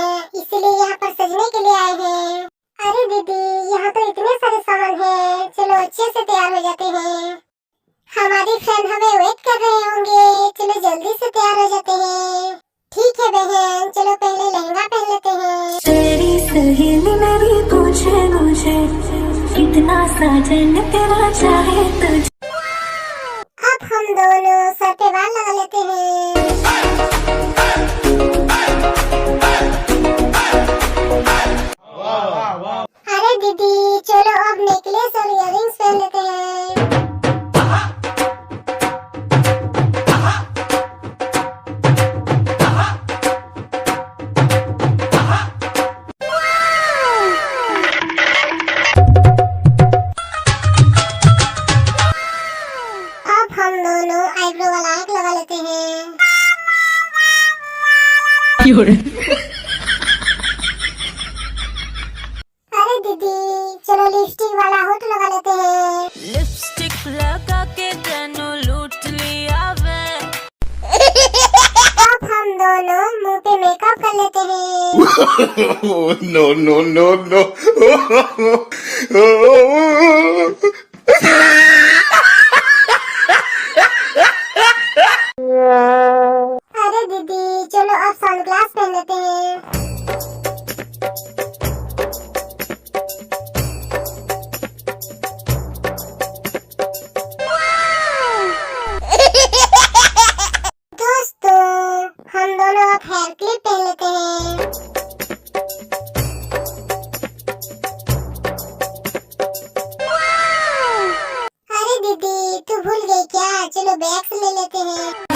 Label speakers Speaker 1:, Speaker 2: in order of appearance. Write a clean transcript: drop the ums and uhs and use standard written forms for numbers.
Speaker 1: हैं, इसीलिए यहाँ पर सजने के लिए आए हैं। अरे दीदी, यहाँ तो इतने सारे सामान हैं, चलो अच्छे से तैयार हो जाते हैं। हमारी फ्रेंड हमें वेट कर रहे होंगे, चलो जल्दी से तैयार हो जाते हैं। ठीक है बहन, चलो पहले लहंगा पहन लेते हैं।
Speaker 2: तेरी सहेली मेरी पूछे मुझे, कितना साजन तेरा चाहे तुझे।
Speaker 1: अब हम दोनों सर पे बाल लगा लेते हैं। अरे दीदी, चलो अब नेकलेस और इयररिंग्स पहन लेते हैं। अब हम दोनों आईब्रो वाला आंख लगा लेते हैं। अरे दीदी, चलो लिपस्टिक वाला होठ लगा लेते हैं।
Speaker 2: लिपस्टिक लगा के तेनू लूट लिया वे।
Speaker 1: अब हम दोनों मुंह पे मेकअप कर लेते हैं।
Speaker 3: No, no, no, no.
Speaker 1: अरे दीदी, चलो अब सनग्लास पहन लेते हैं। दोस्तों, हम दोनों अब हेयर क्लिप पहन लेते हैं। अरे दीदी, तू भूल गई क्या? चलो बैग से ले लेते हैं।